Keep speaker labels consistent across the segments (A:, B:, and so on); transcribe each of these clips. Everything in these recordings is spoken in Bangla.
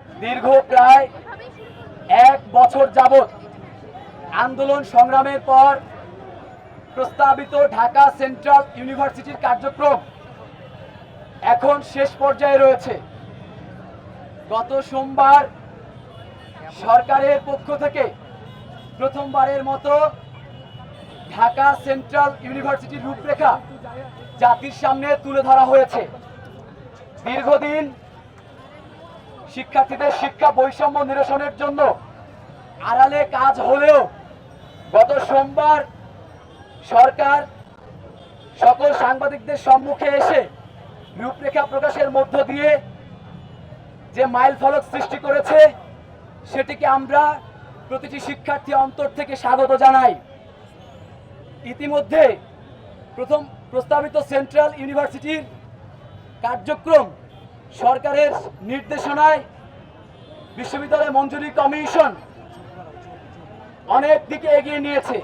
A: দীর্ঘ প্রায় 1 বছর যাবত আন্দোলন সংগ্রামের পর প্রস্তাবিত ঢাকা সেন্ট্রাল ইউনিভার্সিটির কার্যক্রম এখন শেষ পর্যায়ে রয়েছে। গত সোমবার সরকারের পক্ষ থেকে প্রথমবারের মতো ঢাকা সেন্ট্রাল ইউনিভার্সিটির রূপরেখা জাতির সামনে তুলে ধরা হয়েছে। দীর্ঘদিন শিক্ষার্থীদের শিক্ষা বৈষম্য নিরসনের জন্য আড়ালে কাজ হলেও গত সোমবার সরকার সকল সাংবাদিকদের সম্মুখে এসে রূপরেখা প্রকাশের মধ্য দিয়ে যে মাইলফলক সৃষ্টি করেছে সেটিকে আমরা প্রতিটি শিক্ষার্থী অন্তর থেকে স্বাগত জানাই। ইতিমধ্যে প্রথম প্রস্তাবিত সেন্ট্রাল ইউনিভার্সিটির কার্যক্রম সরকারের নির্দেশনায় বিশ্ববিদ্যালয় মঞ্জুরি কমিশন অনেক দিকে এগিয়ে নিয়েছে।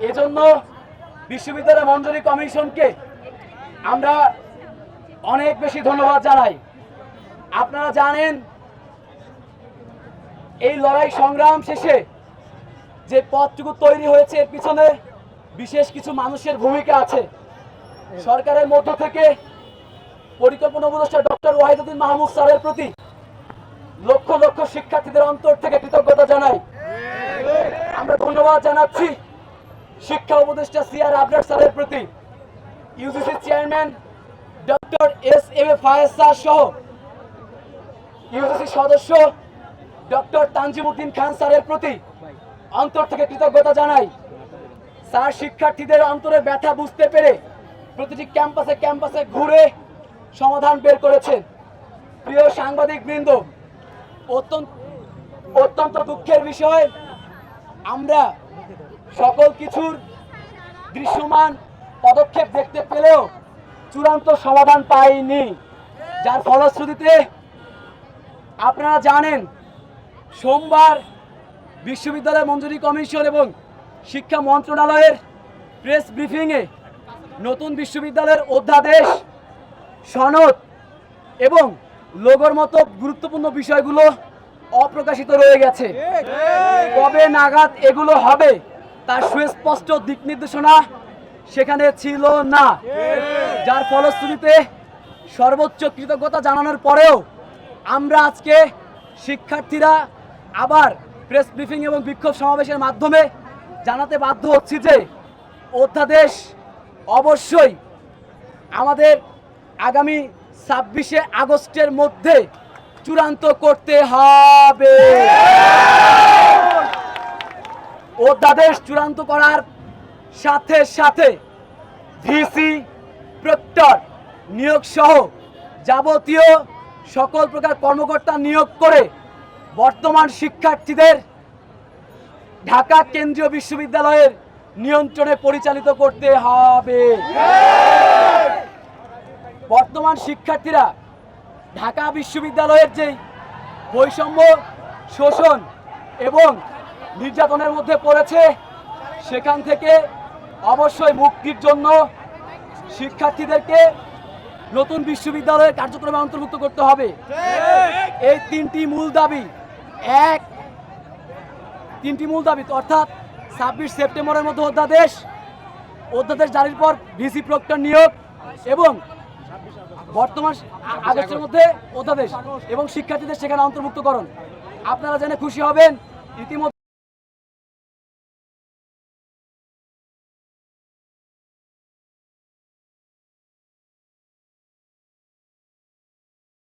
A: এজন্য বিশ্ববিদ্যালয় মঞ্জুরি কমিশনকে আমরা অনেক বেশি ধন্যবাদ জানাই। আপনারা জানেন এই লড়াই সংগ্রাম শেষে যে পথটুকু তৈরি হয়েছে এর পিছনে বিশেষ কিছু মানুষের ভূমিকা আছে। সরকারের মধ্য থেকে পরিকল্পনা উপদেষ্টা ডক্টর ওয়াহিদুদ্দিন মাহমুদ স্যারের প্রতি লক্ষ লক্ষ শিক্ষার্থীদের অন্তর থেকে কৃতজ্ঞতা জানাই। আমরা ধন্যবাদ জানাচ্ছি শিক্ষা উপদেষ্টা সিআর আবরার স্যারের প্রতি, ইউজিসি চেয়ারম্যান ডক্টর এস.এম.এ ফায়েজ স্যার সহ ইউজিসি সদস্য ডক্টর তানজিমউদ্দিন খান স্যারের প্রতি অন্তর থেকে কৃতজ্ঞতা জানাই। স্যার শিক্ষার্থীদের অন্তরে ব্যথা বুঝতে পেরে প্রতিটি ক্যাম্পাসে ক্যাম্পাসে ঘুরে সমাধান বের করেছেন। প্রিয় সাংবাদিক বৃন্দ, অত্যন্ত দুঃখের বিষয় আমরা সকল কিছুর দৃশ্যমান পদক্ষেপ দেখতে পেলেও চূড়ান্ত সমাধান পাইনি, যার ফলশ্রুতিতে আপনারা জানেন সোমবার বিশ্ববিদ্যালয় মঞ্জুরি কমিশন এবং শিক্ষা মন্ত্রণালয়ের প্রেস ব্রিফিংয়ে নতুন বিশ্ববিদ্যালয়ের অধ্যাদেশ, সনদ এবং লোগোর মতো গুরুত্বপূর্ণ বিষয়গুলো অপ্রকাশিত রয়ে গেছে। কবে নাগাদ এগুলো হবে তার সুস্পষ্ট দিক নির্দেশনা সেখানে ছিল না, যার ফলশ্রুতিতে সর্বোচ্চ কৃতজ্ঞতা জানানোর পরেও আমরা আজকে শিক্ষার্থীরা আবার প্রেস ব্রিফিং এবং বিক্ষোভ সমাবেশের মাধ্যমে জানাতে বাধ্য হচ্ছি যে অধ্যাদেশ অবশ্যই আমাদের আগামী 26শে আগস্টের মধ্যে চূড়ান্ত করতে হবে। অধ্যাদেশ চূড়ান্ত করার সাথে সাথে ভিসি, প্রক্টর নিয়োগ সহ যাবতীয় সকল প্রকার কর্মকর্তা নিয়োগ করে বর্তমান শিক্ষার্থীদের ঢাকা কেন্দ্রীয় বিশ্ববিদ্যালয়ের নিয়ন্ত্রণে পরিচালিত করতে হবে। বর্তমান শিক্ষার্থীরা ঢাকা বিশ্ববিদ্যালয়ের যে বৈষম্য, শোষণ এবং নির্যাতনের মধ্যে পড়েছে সেখান থেকে অবশ্যই মুক্তির জন্য শিক্ষার্থীদেরকে নতুন বিশ্ববিদ্যালয়ের কার্যক্রমে অন্তর্ভুক্ত করতে হবে। এই তিনটি মূল দাবি অর্থাৎ 26 সেপ্টেম্বরের মধ্যে অধ্যাদেশ জারির পর ভিসি প্রক্টর নিয়োগ এবং বর্তমান আগস্টের মধ্যে অধ্যাদেশ এবং শিক্ষার্থীদের সেখানে অন্তর্ভুক্তকরণ। আপনারা জেনে খুশি হবেন ইতিমধ্যে